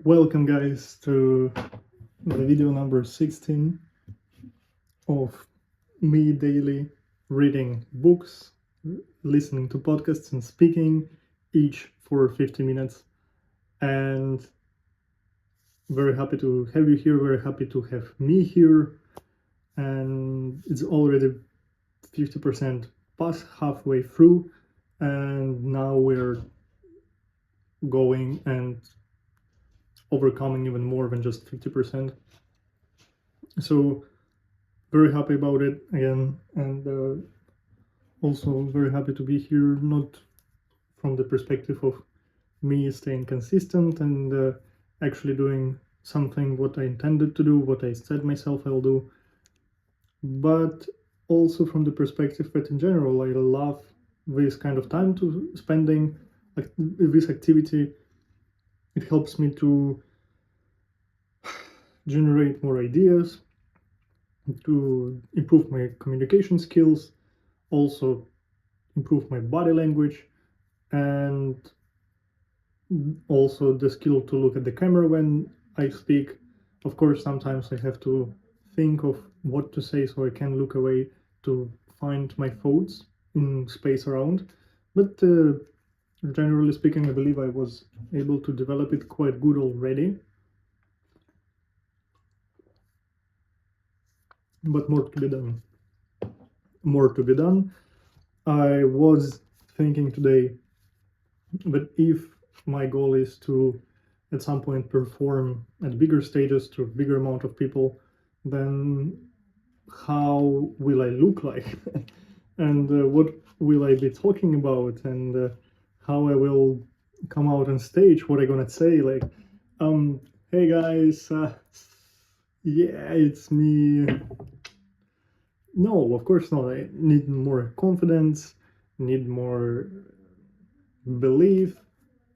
Welcome guys to the video number 16 of me daily reading books, listening to podcasts and speaking, each for 50 minutes. And very happy to have you here, very happy to have me here. And it's already 50% past, halfway through, and now we're going and overcoming even more than just 50%. So very happy about it again, and also very happy to be here, not from the perspective of me staying consistent and actually doing something what I intended to do, what I said myself I'll do, but also from the perspective that in general I love this kind of time to spending this activity. It helps me to generate more ideas, to improve my communication skills, also improve my body language, and also the skill to look at the camera when I speak. Of course, sometimes I have to think of what to say so I can look away to find my thoughts in space around. But generally speaking, I believe I was able to develop it quite good already. But more to be done. More to be done. I was thinking today that if my goal is to at some point perform at bigger stages to a bigger amount of people, then how will I look like? And what will I be talking about? And how I will come out on stage, what I gonna say, like, hey guys, yeah, it's me. No, of course not. I need more confidence, need more belief,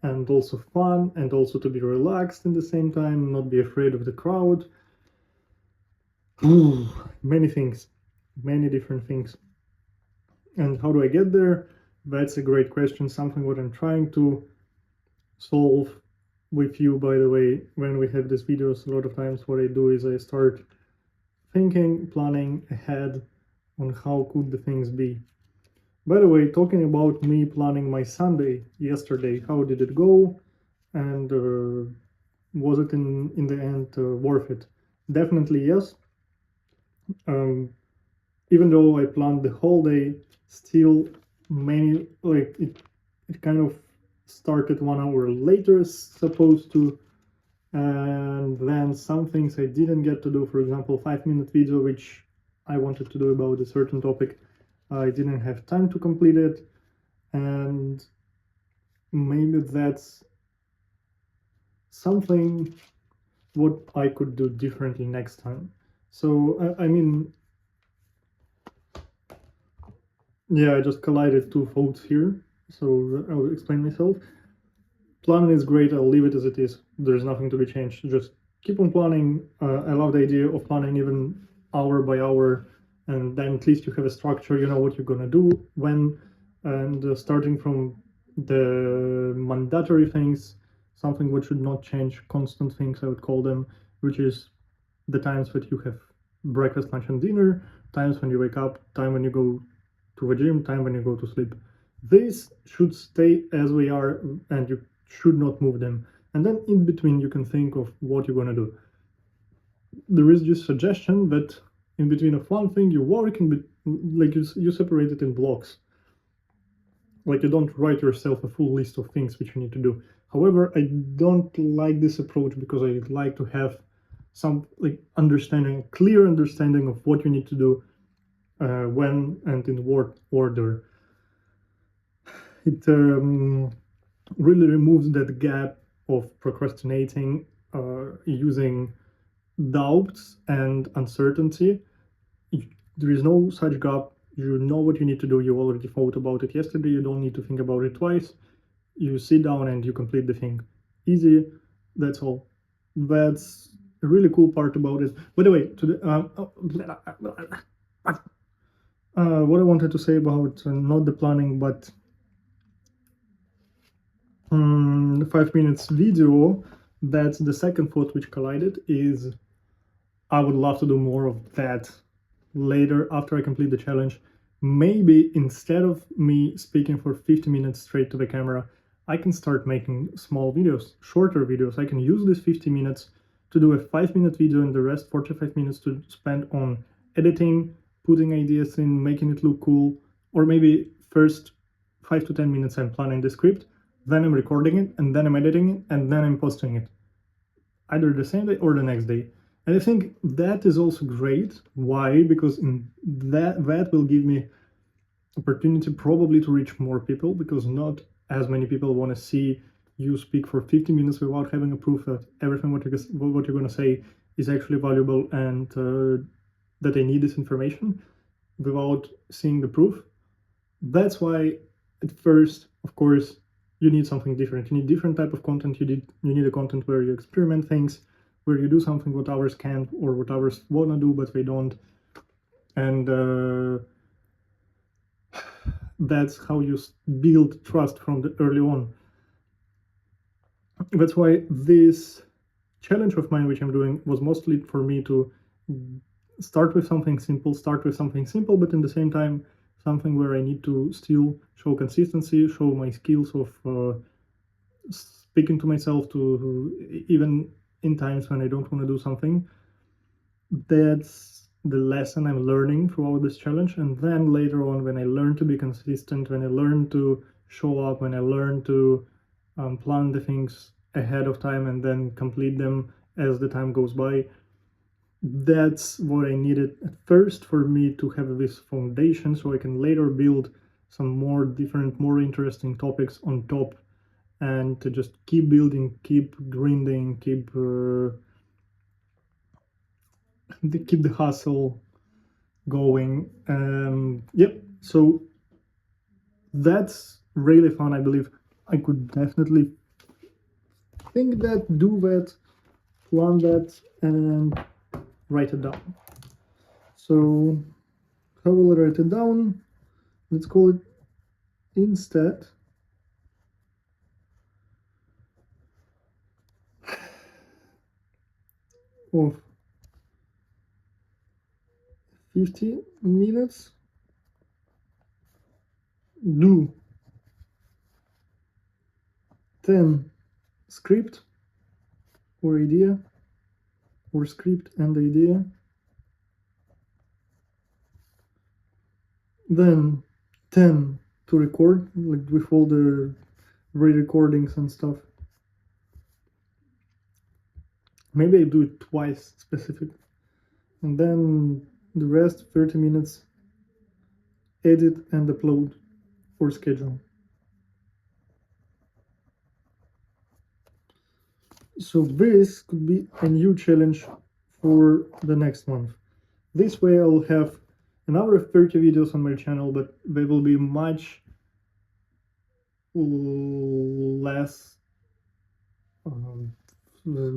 and also fun, and also to be relaxed in the same time, not be afraid of the crowd. Many things, many different things. And how do I get there? That's a great question, something what I'm trying to solve with you. By the way, when we have these videos, a lot of times what I do is I start thinking, planning ahead on how could the things be. By the way, talking about me planning my Sunday yesterday, how did it go? And was it in the end worth it? Definitely yes. Even though I planned the whole day, still many it kind of started 1 hour later supposed to, and then some things I didn't get to do. For example, 5-minute video which I wanted to do about a certain topic, I didn't have time to complete it, and maybe that's something what I could do differently next time. So I mean, yeah, I just collided two thoughts here, so I'll explain myself. Planning is great, I'll leave it as it is. There's nothing to be changed. Just keep on planning. I love the idea of planning even hour by hour, and then at least you have a structure, you know what you're gonna do, when, and starting from the mandatory things, something which should not change, constant things, I would call them, which is the times that you have breakfast, lunch, and dinner, times when you wake up, time when you go to the gym, time when you go to sleep. These should stay as we are, and you should not move them. And then in between, you can think of what you're gonna do. There is just suggestion that in between of one thing you work in, like you separate it in blocks. Like you don't write yourself a full list of things which you need to do. However, I don't like this approach because I like to have some understanding, clear understanding of what you need to do, when and in what order. It really removes that gap of procrastinating, using doubts and uncertainty. There is no such gap. You know what you need to do. You already thought about it yesterday. You don't need to think about it twice. You sit down and you complete the thing. Easy. That's all. That's a really cool part about it. By the way, what I wanted to say about not the planning, but the 5 minutes video, that's the second thought which collided, is I would love to do more of that later after I complete the challenge. Maybe instead of me speaking for 50 minutes straight to the camera, I can start making small videos, shorter videos. I can use this 50 minutes to do a 5-minute video and the rest 45 minutes to spend on editing, putting ideas in, making it look cool, or maybe first 5 to 10 minutes I'm planning the script, then I'm recording it, and then I'm editing it, and then I'm posting it, either the same day or the next day. And I think that is also great. Why? Because in that will give me opportunity probably to reach more people, because not as many people want to see you speak for 50 minutes without having a proof that everything what you're going to say is actually valuable, and that they need this information without seeing the proof. That's why at first, of course, you need something different. You need different type of content. You need a content where you experiment things, where you do something what others can't or what others want to do but they don't. And that's how you build trust from the early on. That's why this challenge of mine, which I'm doing, was mostly for me to start with something simple, but in the same time, something where I need to still show consistency, show my skills of speaking to myself, to even in times when I don't want to do something. That's the lesson I'm learning throughout this challenge. And then later on, when I learn to be consistent, when I learn to show up, when I learn to plan the things ahead of time and then complete them as the time goes by, that's what I needed at first for me to have this foundation, so I can later build some more different, more interesting topics on top, and to just keep building, keep grinding, keep the hustle going. Yep. So that's really fun. I believe I could definitely think that, do that, plan that, and write it down. So how will I write it down? Let's call it, instead of 50 minutes, do 10 script or idea, or script and idea, then 10 to record, like with all the re-recordings and stuff. Maybe I do it twice specific, and then the rest 30 minutes edit and upload for schedule. So this could be a new challenge for the next month. This way I'll have another 30 videos on my channel, but they will be much less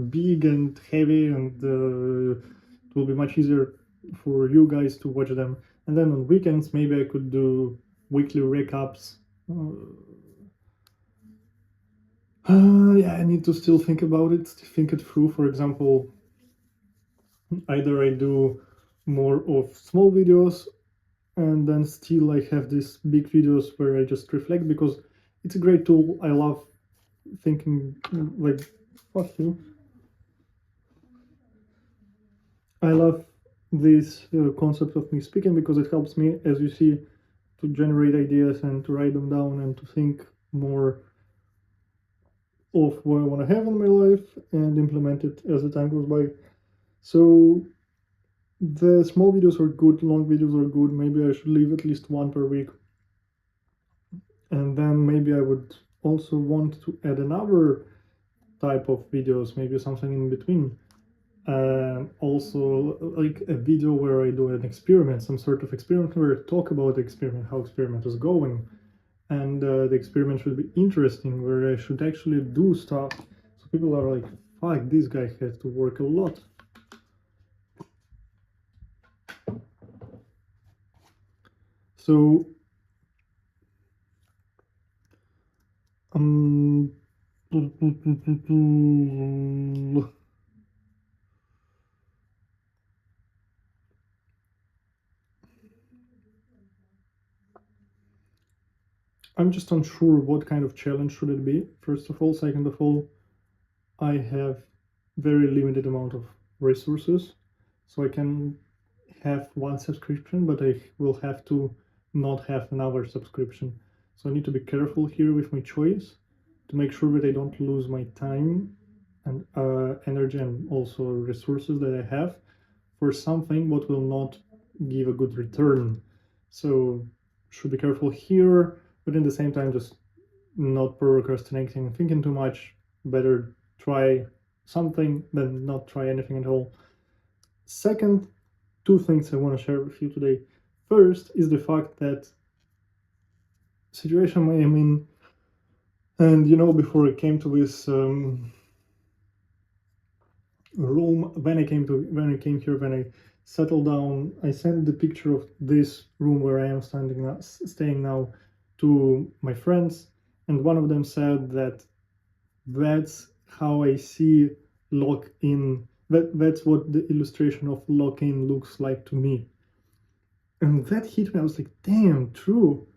big and heavy, and it will be much easier for you guys to watch them. And then on weekends, maybe I could do weekly recaps. Yeah, I need to still think about it, think it through. For example, either I do more of small videos, and then still I have these big videos where I just reflect, because it's a great tool. I love thinking, like, fuck you. I love this concept of me speaking, because it helps me, as you see, to generate ideas and to write them down and to think more of what I want to have in my life and implement it as the time goes by. So the small videos are good, long videos are good. Maybe I should leave at least one per week. And then maybe I would also want to add another type of videos, maybe something in between. Also, like a video where I do an experiment, some sort of experiment where I talk about the experiment, how experiment is going, and the experiment should be interesting, where I should actually do stuff, so people are like, fuck, this guy has to work a lot. So I'm just unsure what kind of challenge should it be, first of all. Second of all, I have very limited amount of resources, so I can have one subscription, but I will have to not have another subscription. So I need to be careful here with my choice to make sure that I don't lose my time and energy and also resources that I have for something what will not give a good return. So should be careful here, but in the same time just not procrastinating and thinking too much. Better try something than not try anything at all. Second, two things I want to share with you today. First is the fact that situation I am in, and before I came to this room, when I came here, when I settled down, I sent the picture of this room where I am staying now, to my friends, and one of them said that that's how I see lock in. That's what the illustration of lock in looks like to me. And that hit me. I was like, damn, true.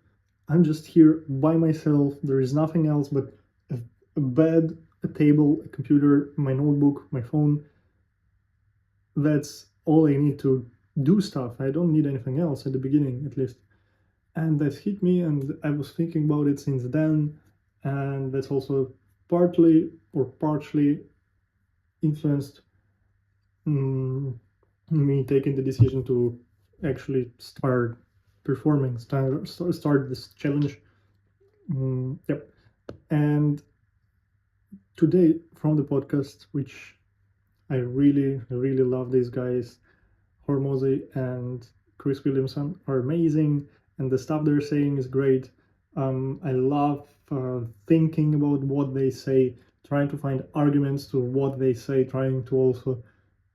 I'm just here by myself. There is nothing else but a bed, a table, a computer, my notebook, my phone. That's all I need to do stuff. I don't need anything else at the beginning, at least. And that hit me, and I was thinking about it since then. And that's also partly or partially influenced me taking the decision to actually start performing, start this challenge. Yep. And today, from the podcast, which I really, really love these guys, Hormozy and Chris Williamson are amazing, and the stuff they're saying is great. I love thinking about what they say, trying to find arguments to what they say, trying to also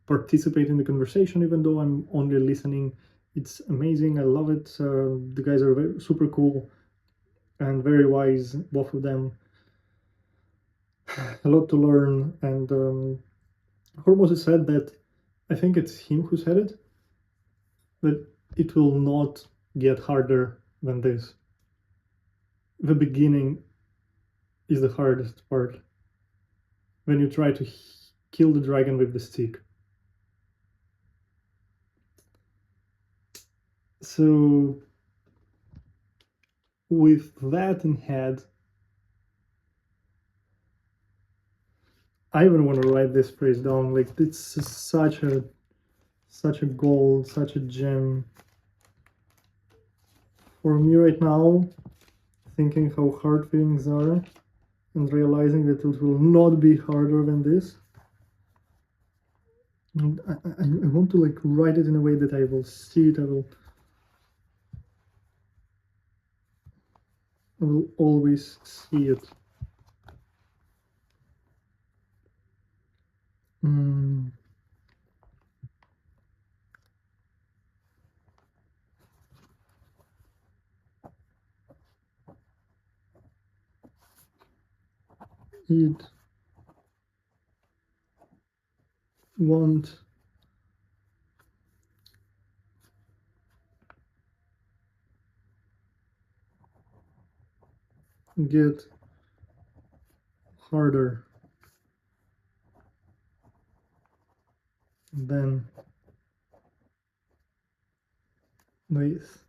participate in the conversation, even though I'm only listening. It's amazing. I love it. The guys are super cool and very wise, both of them. A lot to learn. And Hormozy said that, I think it's him who said it, that it will not get harder than this. The beginning is the hardest part. When you try to kill the dragon with the stick. So, with that in head, I even want to write this phrase down. Like, it's such a gold, such a gem for me right now. Thinking how hard things are and realizing that it will not be harder than this. And I want to like write it in a way that I will see it. I will always see it. It won't get harder than this.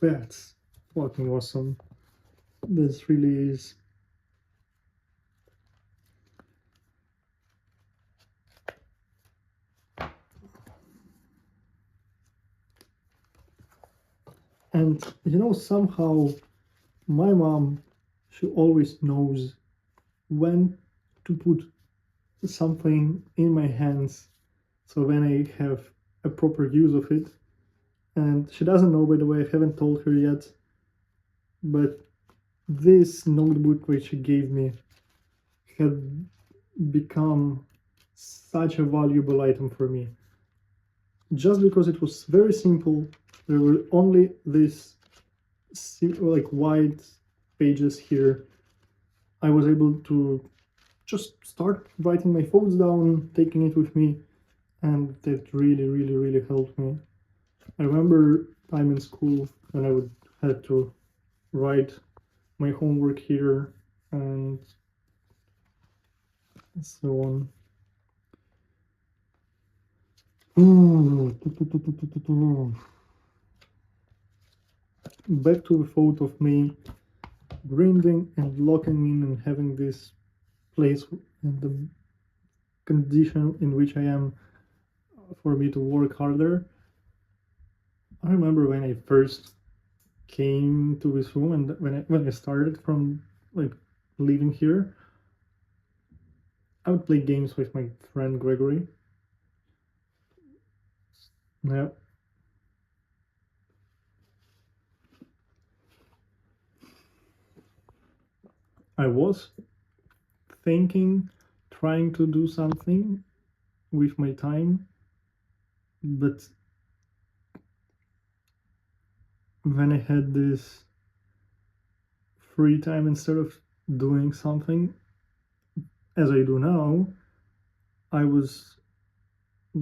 That's fucking awesome. This really is. And somehow my mom, she always knows when to put something in my hands, so when I have a proper use of it. And she doesn't know, by the way, I haven't told her yet, but this notebook which she gave me had become such a valuable item for me, just because it was very simple. There were only these like white pages here. I was able to just start writing my thoughts down, taking it with me, and that really helped me. I remember time in school when I would have to write my homework here and so on. Back to the thought of me grinding and locking in and having this place and the condition in which I am for me to work harder. I remember when I first came to this room and when I started from like living here, I would play games with my friend Gregory. Yeah. I was thinking, trying to do something with my time, but when I had this free time, instead of doing something as I do now, I was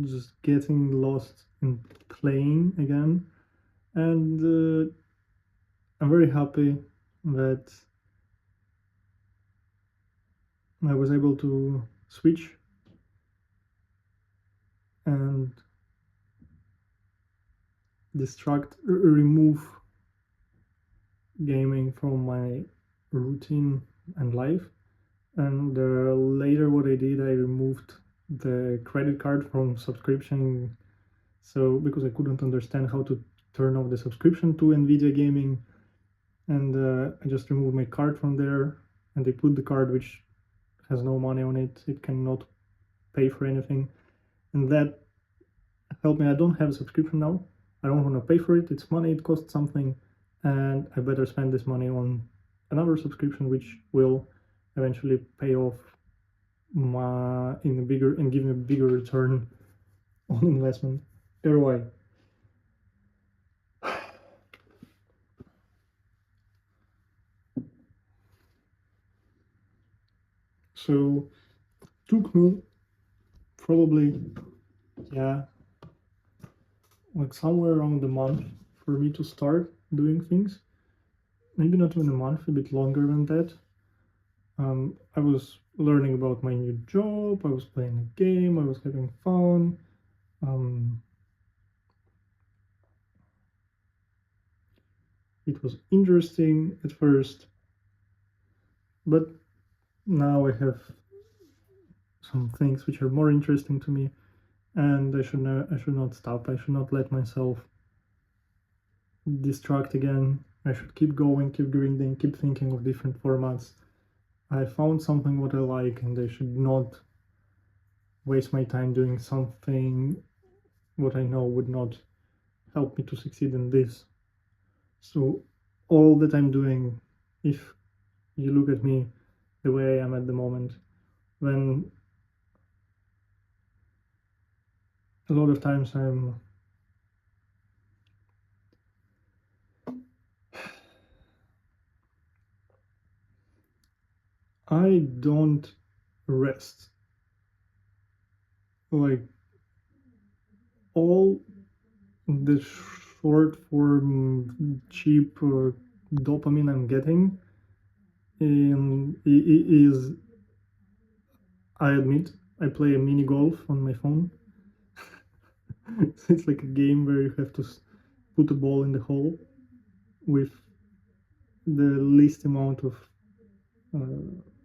just getting lost in playing again. And I'm very happy that I was able to switch and remove gaming from my routine and life. And later, what I did, I removed the credit card from subscription. So, because I couldn't understand how to turn off the subscription to Nvidia Gaming, and I just removed my card from there, and they put the card which has no money on it. It cannot pay for anything, and that helped me. I don't have a subscription now. I don't want to pay for it. It's money. It costs something, and I better spend this money on another subscription, which will eventually pay off and give me a bigger return on investment. ROI. So it took me probably, yeah, like somewhere around a month for me to start doing things. Maybe not even a month, a bit longer than that. I was learning about my new job, I was playing a game, I was having fun. It was interesting at first, but now I have some things which are more interesting to me, and I should not stop. I should not let myself distract again. I should keep going, keep grinding, keep thinking of different formats. I found something what I like, and I should not waste my time doing something what I know would not help me to succeed in this. So all that I'm doing, if you look at me the way I am at the moment, when a lot of times I don't rest. Like all the short form cheap dopamine I'm getting is, I admit, I play a mini golf on my phone. It's like a game where you have to put a ball in the hole with the least amount of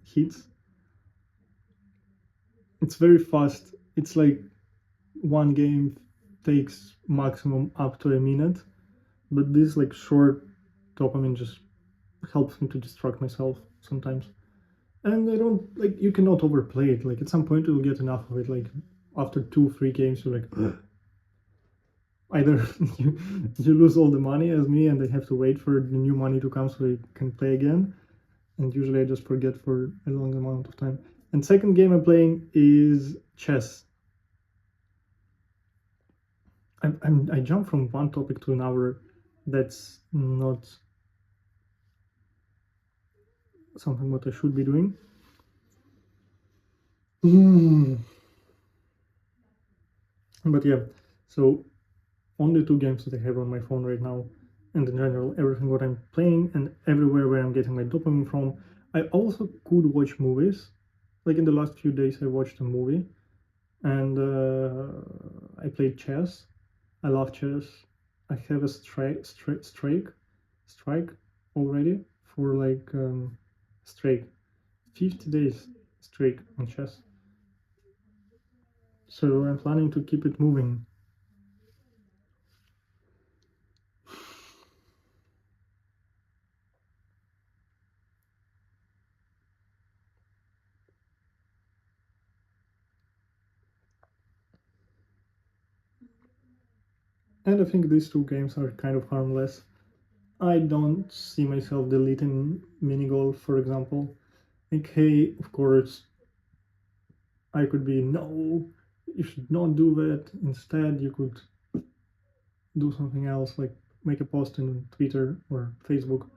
hits. It's very fast. It's like one game takes maximum up to a minute, but this like short dopamine just helps me to distract myself sometimes. And I don't like, you cannot overplay it. Like at some point you'll get enough of it. Like after 2-3 games you're like either you lose all the money as me and I have to wait for the new money to come so I can play again, and usually I just forget for a long amount of time. And second game I'm playing is chess. I jump from one topic to another. That's not something what I should be doing. But yeah, so only two games that I have on my phone right now, and in general, everything what I'm playing and everywhere where I'm getting my dopamine from. I also could watch movies. Like in the last few days, I watched a movie, and I played chess. I love chess. I have a strike already for like strike 50 days straight on chess. So I'm planning to keep it moving. And I think these two games are kind of harmless. I don't see myself deleting mini golf, for example. Like, hey, of course, I could be, no, you should not do that. Instead, you could do something else, like make a post in Twitter or Facebook.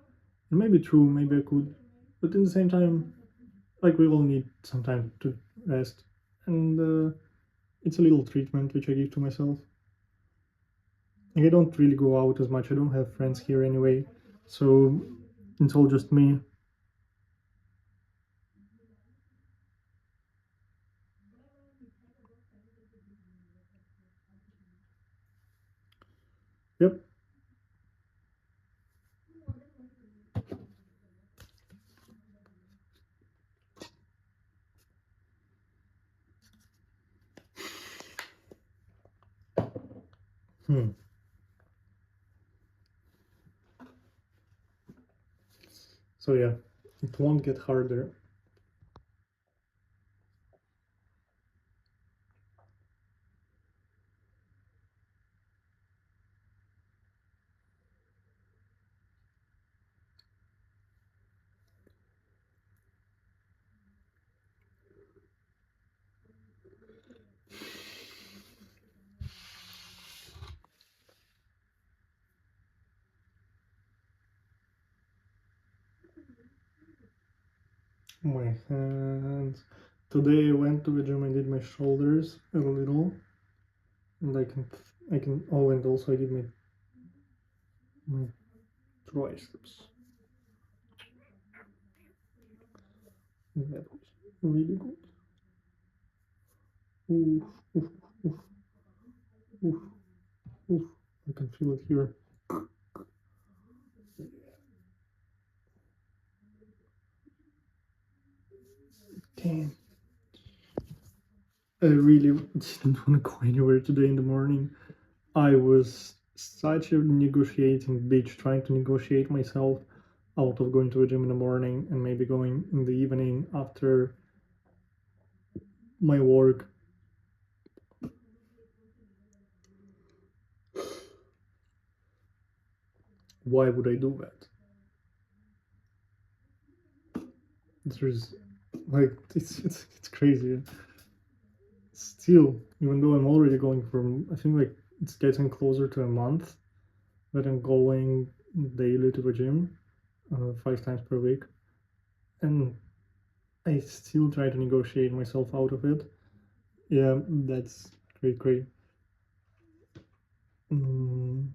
It may be true, maybe I could, but in the same time, like we all need some time to rest, and it's a little treatment which I give to myself. Like, I don't really go out as much. I don't have friends here anyway, so it's all just me. Yep. Hmm. So yeah, it won't get harder. My hands. Today I went to the gym and did my shoulders a little, and I can. Oh, and also I did my triceps. And that was really good. Oof, oof, oof, oof, oof. I can feel it here. Damn. I really didn't want to go anywhere today in the morning. I was such a negotiating bitch trying to negotiate myself out of going to a gym in the morning and maybe going in the evening after my work. Why would I do that? There's like it's crazy. Still, even though I'm already going from, I think like it's getting closer to a month that I'm going daily to the gym, 5 times per week, and I still try to negotiate myself out of it. Yeah, that's great, great. Mm,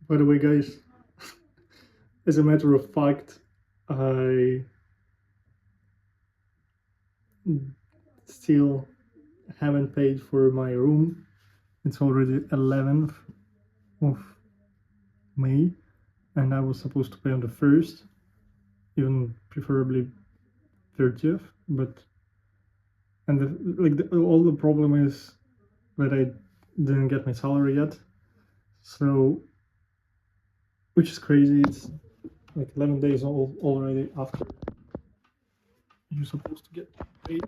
By the way, guys, as a matter of fact, I still haven't paid for my room. It's already 11th of May, and I was supposed to pay on the 1st, even preferably 30th, but all the problem is that I didn't get my salary yet, so, which is crazy. It's like 11 days already after you're supposed to get paid,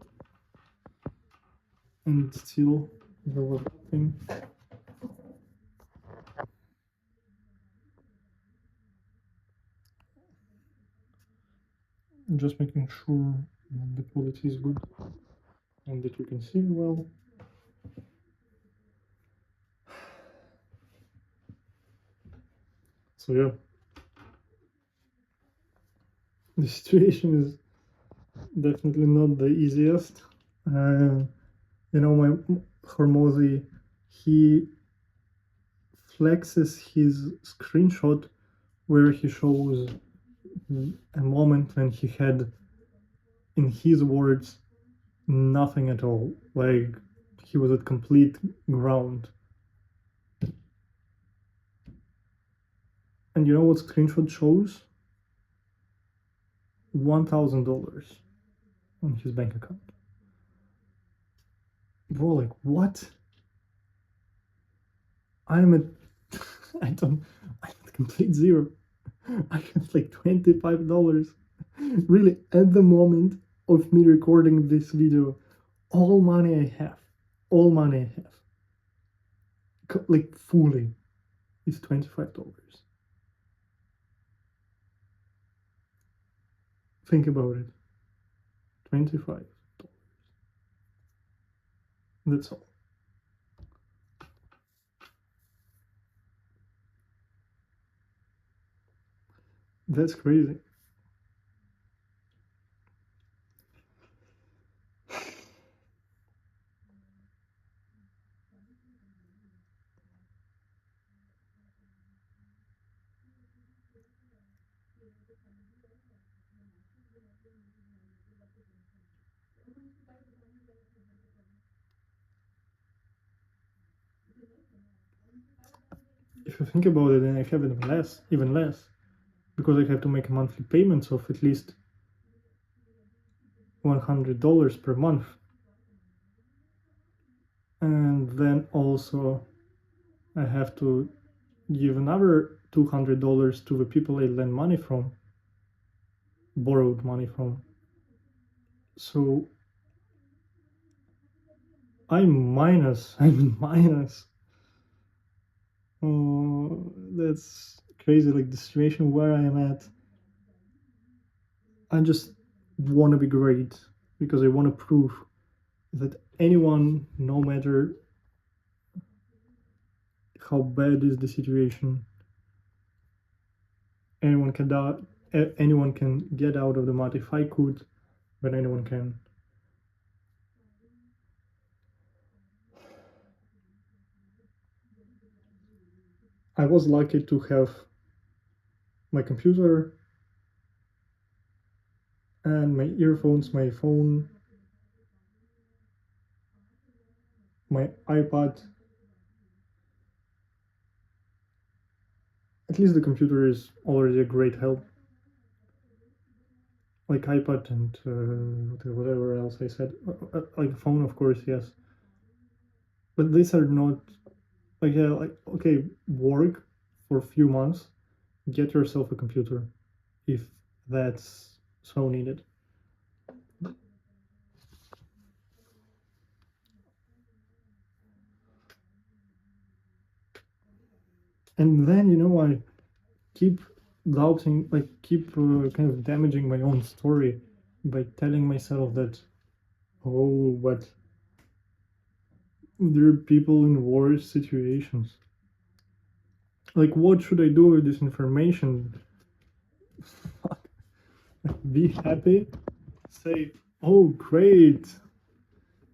and still there was nothing. Just making sure that the quality is good and that you can see well. So yeah, the situation is definitely not the easiest. My Hormozy, he flexes his screenshot where he shows a moment when he had, in his words, nothing at all. Like, he was at complete ground. And you know what screenshot shows? $1,000 on his bank account. Bro, like, what? I'm at complete zero. I have like $25. Really, at the moment of me recording this video, all money I have, like fully, is $25. Think about it. $25. That's all. That's crazy. If you think about it, then I have even less, because I have to make monthly payments of at least $100 per month. And then also I have to give another $200 to the people I lend money from, borrowed money from. So I'm minus. Oh, that's crazy. Like, the situation where I am at, I just want to be great, because I want to prove that anyone, no matter how bad is the situation, anyone can get out of the mud. If I could, then anyone can. I was lucky to have my computer and my earphones, my phone, my iPad. At least the computer is already a great help. Like iPad and whatever else I said. Like phone, of course, yes. But these are not, like, yeah, like, okay, work for a few months, get yourself a computer if that's so needed. And then, I keep doubting, like, keep kind of damaging my own story by telling myself that, oh, but there are people in worse situations. Like, what should I do with this information? Be happy? Say, oh, great!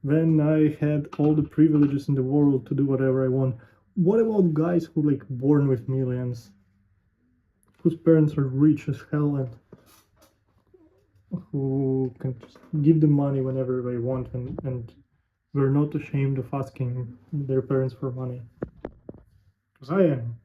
Then I had all the privileges in the world to do whatever I want. What about guys who, like, born with millions, whose parents are rich as hell, and who can just give them money whenever they want, and were not ashamed of asking their parents for money. Because I am.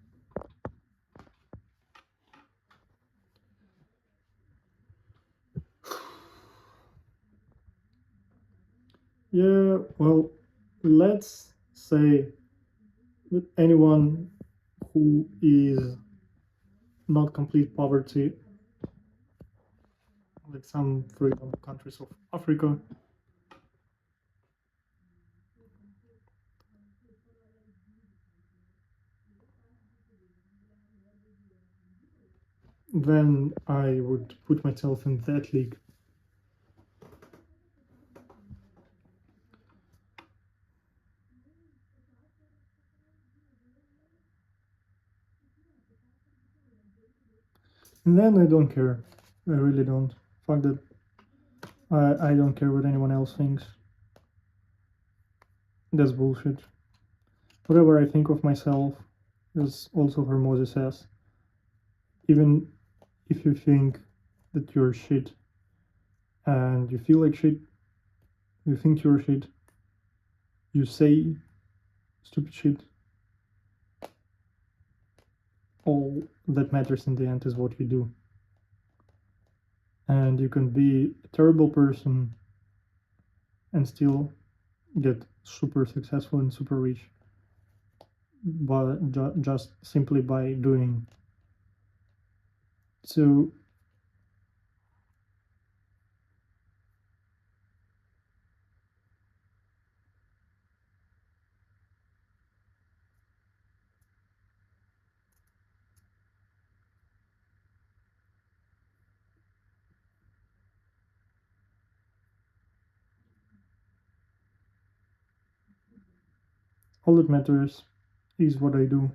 Yeah, well, let's say that anyone who is not complete poverty, like some, for example, countries of Africa, then I would put myself in that league. And then I don't care. I really don't. Fuck that. I don't care what anyone else thinks. That's bullshit. Whatever I think of myself, as also Hormozy says, even if you think that you're shit and you feel like shit, you think you're shit, you say stupid shit, all that matters in the end is what you do. And you can be a terrible person and still get super successful and super rich, but just simply by doing. So all that matters is what I do.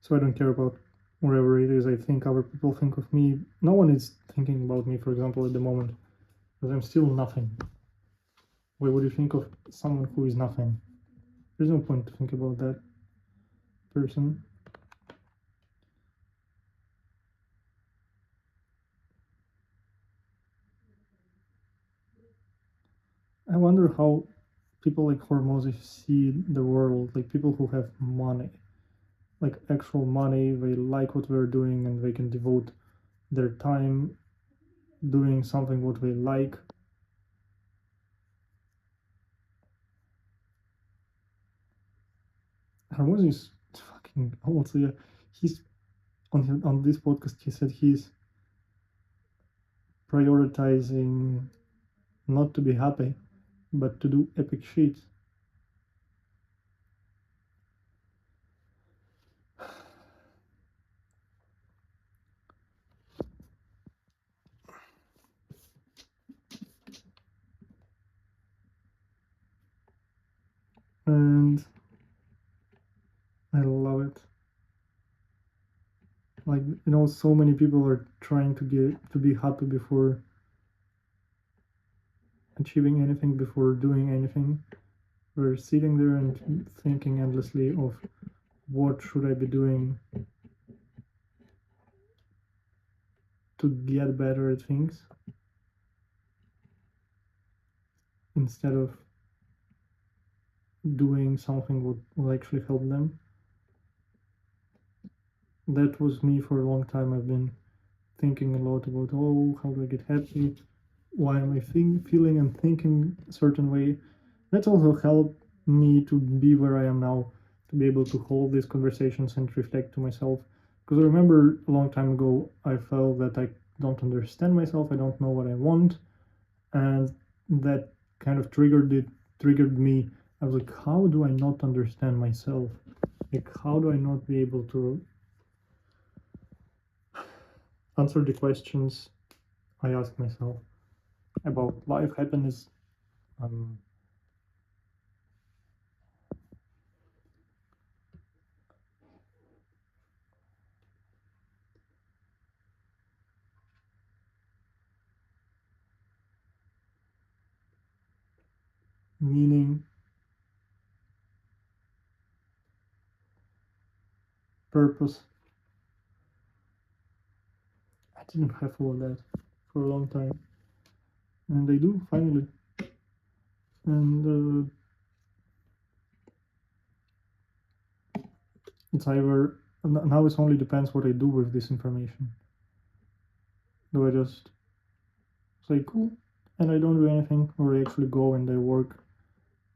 So I don't care about whatever it is I think other people think of me. No one is thinking about me, for example, at the moment, because I'm still nothing. Why would you think of someone who is nothing? There's no point to think about that person. I wonder how people like Hormozy see the world, like people who have money, like actual money, they like what we're doing and they can devote their time doing something what they like. Hormozy is fucking also, yeah. He's on this podcast. He said he's prioritizing not to be happy, but to do epic shit. And I love it. Like, so many people are trying to get to be happy before achieving anything, before doing anything. We're sitting there and thinking endlessly of what should I be doing to get better at things, instead of doing something what will actually help them. That was me for a long time. I've been thinking a lot about, oh, how do I get happy? Why am I feeling and thinking a certain way? That's also helped me to be where I am now, to be able to hold these conversations and reflect to myself. Because I remember a long time ago, I felt that I don't understand myself, I don't know what I want, and that kind of triggered me. I was like, how do I not understand myself? Like, how do I not be able to answer the questions I ask myself about life, happiness, um, meaning, purpose. I didn't have all of that. for a long time, and I do finally. And it's either now it only depends what I do with this information. Do I just say cool and I don't do anything, or I actually go and I work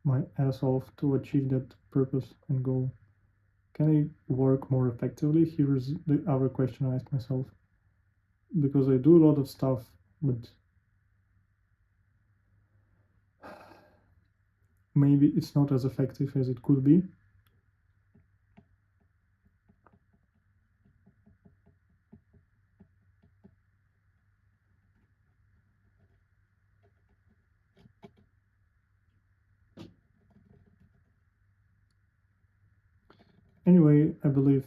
my ass off to achieve that purpose and goal? Can I work more effectively? Here is the other question I ask myself. Because I do a lot of stuff, but maybe it's not as effective as it could be. Anyway, I believe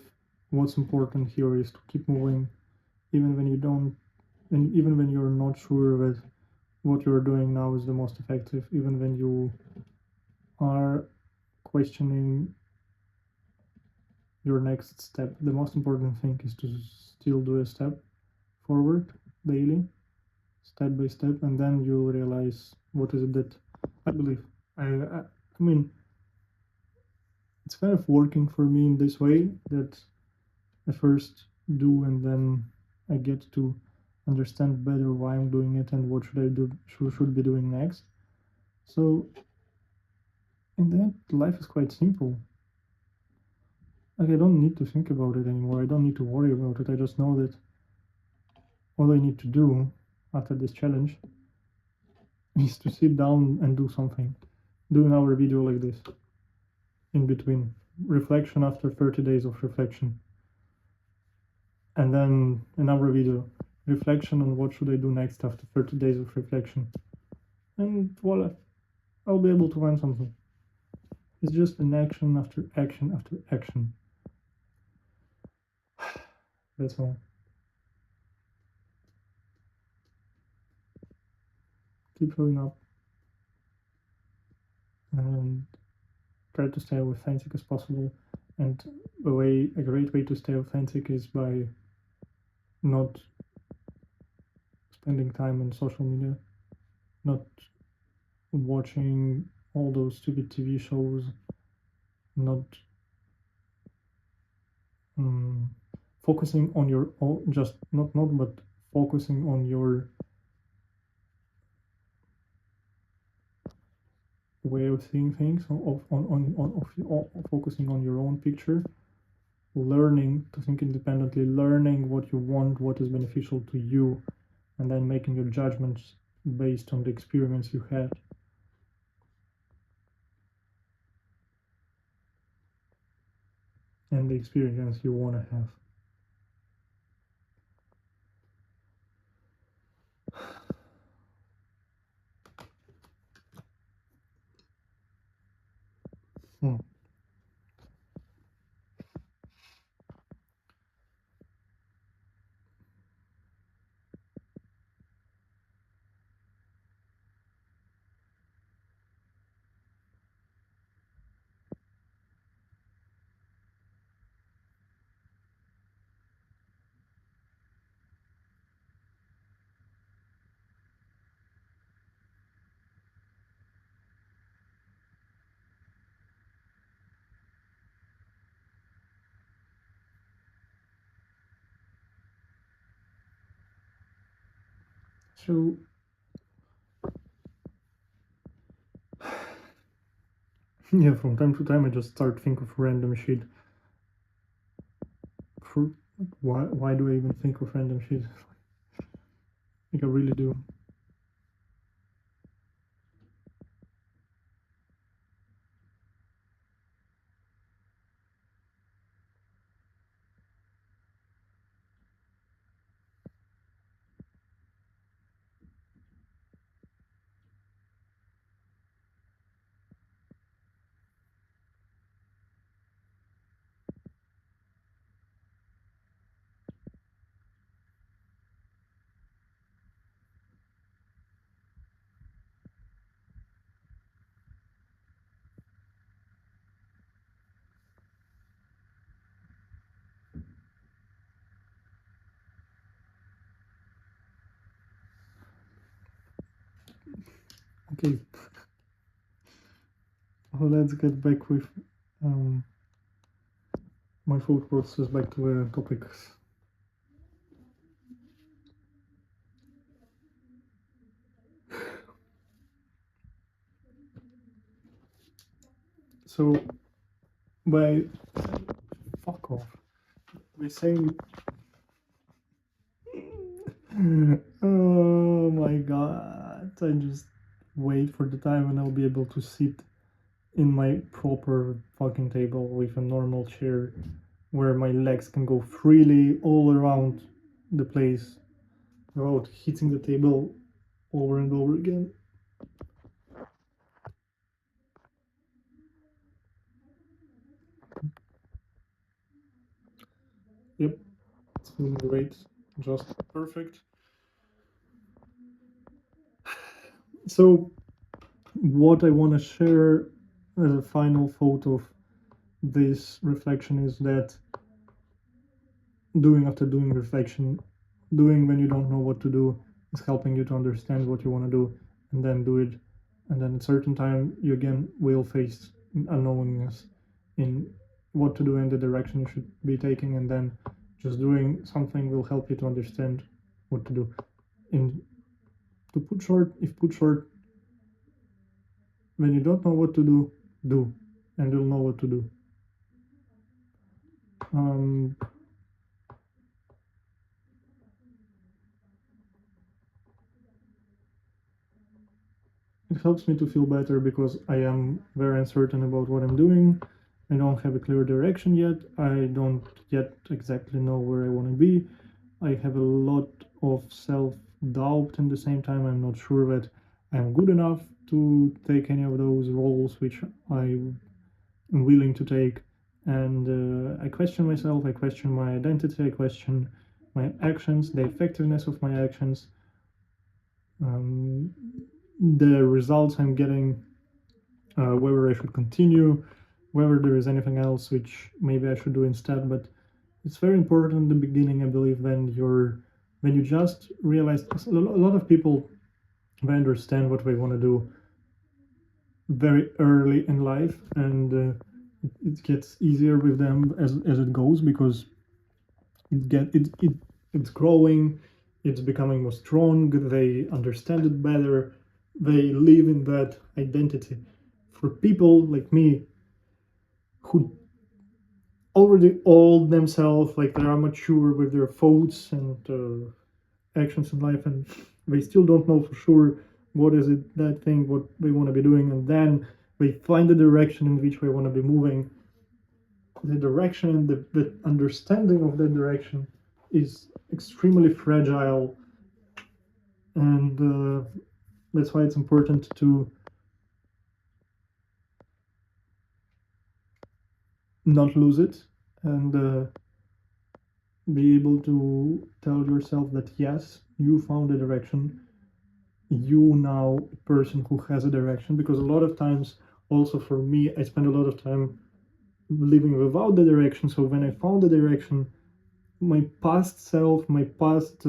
what's important here is to keep moving, even when you don't, and even when you're not sure that what you're doing now is the most effective, even when you are questioning your next step. The most important thing is to still do a step forward daily, step by step, and then you'll realize what is it that I believe. I mean, it's kind of working for me in this way that I first do and then I get to understand better why I'm doing it and what should I do should be doing next. So in the end, life is quite simple. Like I don't need to think about it anymore. I don't need to worry about it. I just know that all I need to do after this challenge is to sit down and do something. Do another video like this in between. Reflection after 30 days of reflection. And then another video. Reflection on what should I do next after 30 days of reflection. And voila, I'll be able to find something. It's just an action after action after action. That's all. Keep showing up and try to stay authentic as possible. And a great way to stay authentic is by not spending time on social media, not watching all those stupid TV shows, not focusing on your own, just not but focusing on your way of seeing things, focusing on your own picture, learning to think independently, learning what you want, what is beneficial to you, and then making your judgments based on the experience you had. And the experience you want to have. So yeah, from time to time I just start think of random shit. For why do I even think of random shit? Like I really do. Okay. Well, let's get back with my thought process back to the topics. So by fuck off. By saying oh my god, I just wait for the time when I'll be able to sit in my proper fucking table with a normal chair where my legs can go freely all around the place without hitting the table over and over again. Yep, it's feeling great, just perfect. So, what I want to share as a final thought of this reflection is that doing after doing reflection, doing when you don't know what to do, is helping you to understand what you want to do and then do it. And then at a certain time, you again will face unknowingness in what to do and the direction you should be taking. And then just doing something will help you to understand what to do. And to put short, when you don't know what to do, and you'll know what to do. It helps me to feel better because I am very uncertain about what I'm doing. I don't have a clear direction yet. I don't yet exactly know where I want to be. I have a lot of self doubt. At the same time, I'm not sure that I'm good enough to take any of those roles which I am willing to take. And I question myself, I question my identity, I question my actions, the effectiveness of my actions. Um, the results I'm getting, whether I should continue, whether there is anything else which maybe I should do instead. But it's very important in the beginning, I believe, when you just realize a lot of people, they understand what they want to do very early in life, and it gets easier with them as it goes because it's growing, it's becoming more strong, they understand it better, they live in that identity. For people like me who already old themselves, like they are mature with their thoughts and actions in life, and they still don't know for sure what is it that thing what they want to be doing, and then they find the direction in which they want to be moving. The direction, the understanding of that direction is extremely fragile, and that's why it's important to not lose it and be able to tell yourself that yes, you found a direction, you now a person who has a direction. Because a lot of times, also for me, I spend a lot of time living without the direction. So when I found the direction, my past self, my past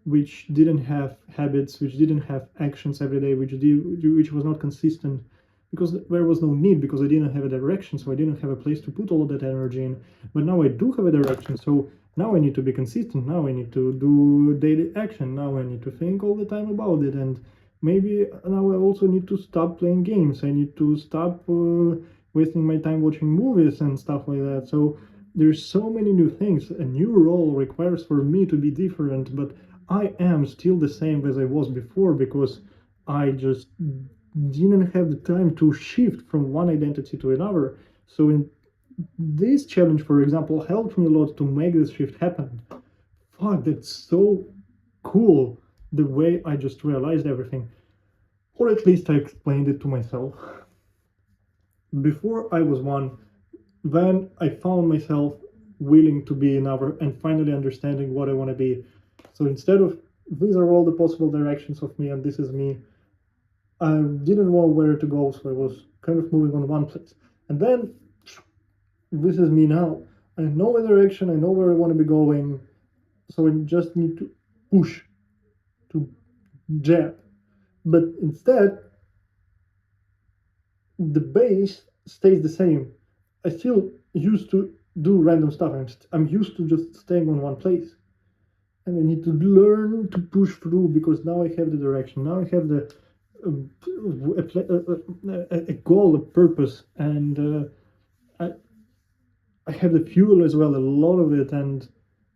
which didn't have habits, which didn't have actions every day, which was not consistent, because there was no need, because I didn't have a direction, so I didn't have a place to put all of that energy in. But now I do have a direction, so now I need to be consistent. Now I need to do daily action. Now I need to think all the time about it, and maybe now I also need to stop playing games. I need to stop wasting my time watching movies and stuff like that. So there's so many new things. A new role requires for me to be different, but I am still the same as I was before because I just didn't have the time to shift from one identity to another. So in this challenge, for example, helped me a lot to make this shift happen. Fuck, that's so cool the way I just realized everything. Or at least I explained it to myself. Before I was one, then I found myself willing to be another and finally understanding what I want to be. So instead of these are all the possible directions of me and this is me, I didn't know where to go, so I was kind of moving on one place. And then this is me now. I know a direction, I know where I want to be going, so I just need to push, to jab, But instead, the base stays the same. I still used to do random stuff. I'm used to just staying on one place. And I need to learn to push through because now I have the direction. Now I have the a goal, a purpose, and I I have the fuel as well, a lot of it, and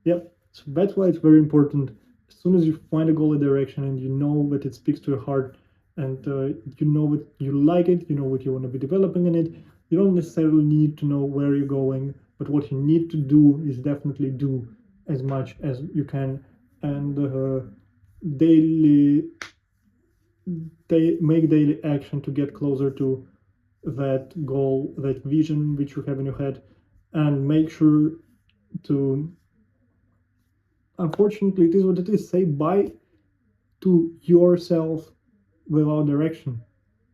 yeah, so that's why it's very important. As soon as you find a goal, a direction, and you know that it speaks to your heart, and you know what you like it, you know what you want to be developing in it. You don't necessarily need to know where you're going, but what you need to do is definitely do as much as you can, and daily they make daily action to get closer to that goal, that vision which you have in your head, and make sure to, unfortunately, it is what it is, say bye to yourself without direction,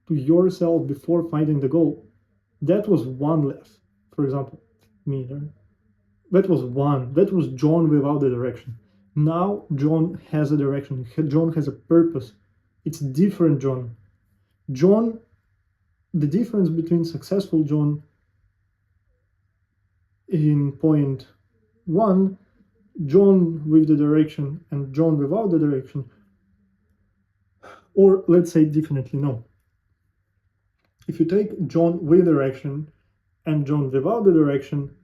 to yourself before finding the goal. That was one less, for example, me. Right? That was one. That was John without the direction. Now John has a direction. John has a purpose. It's different, John. John, the difference between successful John in point one, John with the direction and John without the direction, or let's say definitely no. If you take John with direction and John without the direction,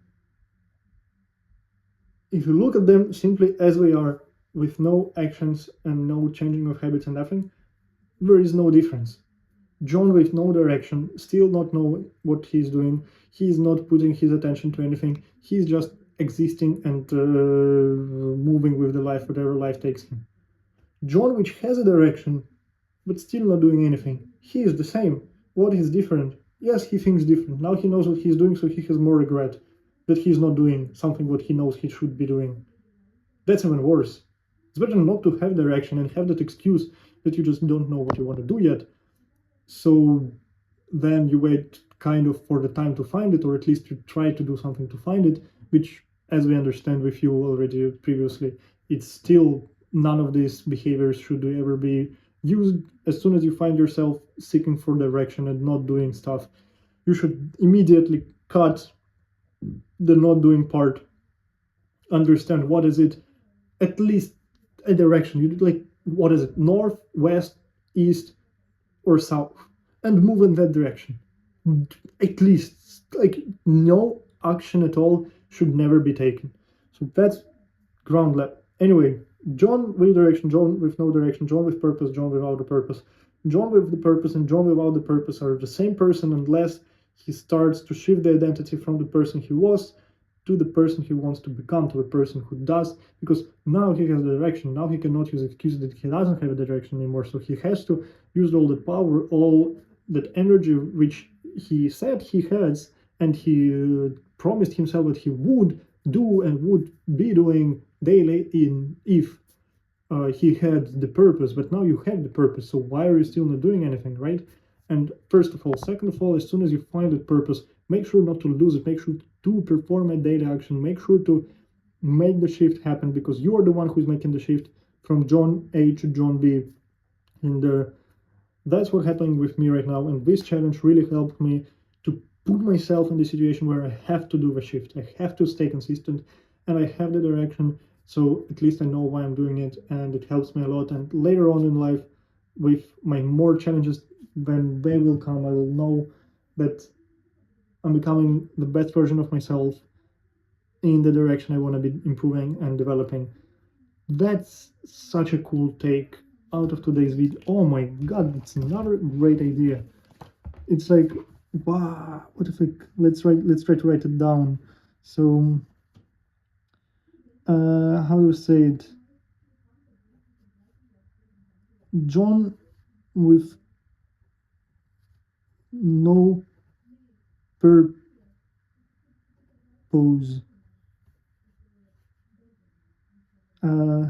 if you look at them simply as they are, with no actions and no changing of habits and nothing, there is no difference. John with no direction, still not knowing what he's doing, he's not putting his attention to anything, he's just existing and moving with the life, whatever life takes him. John, which has a direction, but still not doing anything, he is the same. What is different? Yes, he thinks different. Now he knows what he's doing, so he has more regret that he's not doing something what he knows he should be doing. That's even worse. It's better not to have direction and have that excuse that you just don't know what you want to do yet. So then you wait kind of for the time to find it, or at least you try to do something to find it, which, as we understand with you already previously, it's still none of these behaviors should ever be used. As soon as you find yourself seeking for direction and not doing stuff, you should immediately cut the not doing part, understand what is it, at least a direction. You do, like, what is it, north, west, east, or south, and move in that direction. At least, like, no action at all should never be taken. So that's ground level. Anyway, John with direction, John with no direction, John with purpose, John without a purpose. John with the purpose and John without the purpose are the same person unless he starts to shift the identity from the person he was to the person he wants to become, to the person who does, because now he has the direction. Now he cannot use excuses that he doesn't have the direction anymore. So he has to use all the power, all that energy which he said he has, and he promised himself that he would do and would be doing daily in if he had the purpose. But now you have the purpose, so why are you still not doing anything, right? And first of all, second of all, as soon as you find that purpose, make sure not to lose it. Make sure to perform a daily action. Make sure to make the shift happen, because you are the one who's making the shift from John A to John B. And that's what's happening with me right now. And this challenge really helped me to put myself in the situation where I have to do the shift. I have to stay consistent, and I have the direction. So at least I know why I'm doing it, and it helps me a lot. And later on in life, with my more challenges, when they will come, I will know that I'm becoming the best version of myself in the direction I want to be improving and developing. That's such a cool take out of today's video. Oh my god, it's another great idea. It's like, wow, what if let's try to write it down. So how do you say it? John with no purpose uh,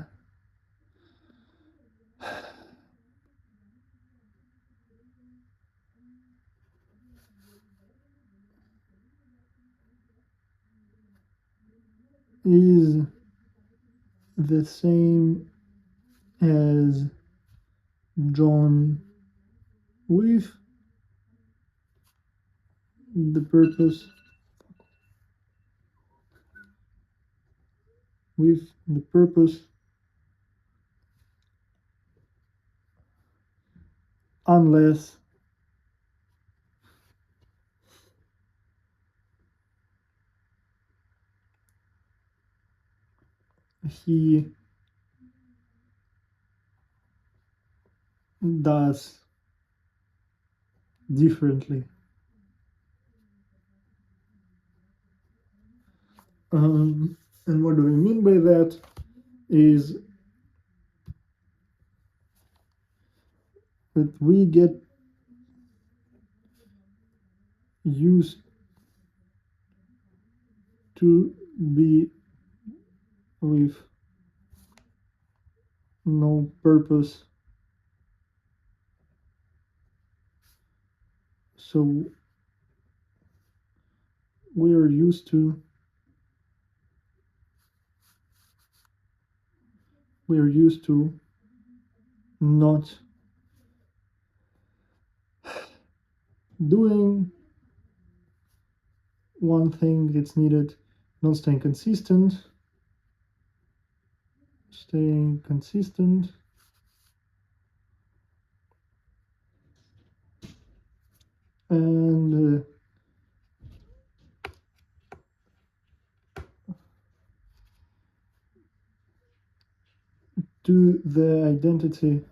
is the same as John with the purpose unless he does differently. And what do we mean by that is that we get used to be with no purpose. So we are used to not doing one thing that's needed, not staying consistent, and to the identity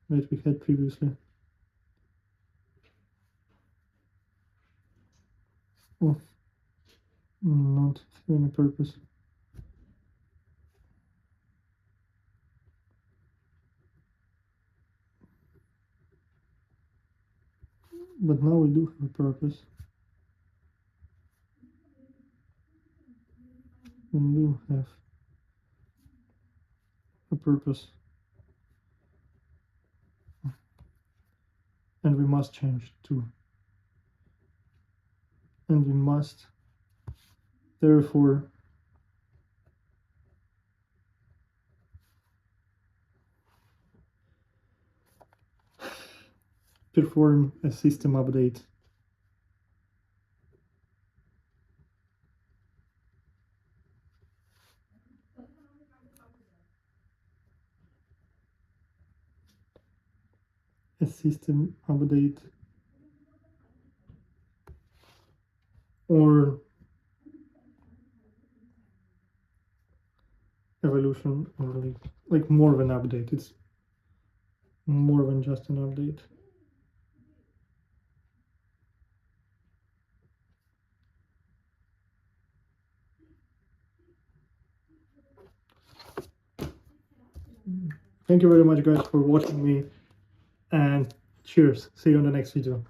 that we had previously. Oh, not any purpose. But now we do have a purpose. We do have a purpose. And we must change too. And we must therefore perform a system update. A system update or evolution, or like more of an update. It's more than just an update. Thank you very much, guys, for watching me, and cheers. See you on the next video.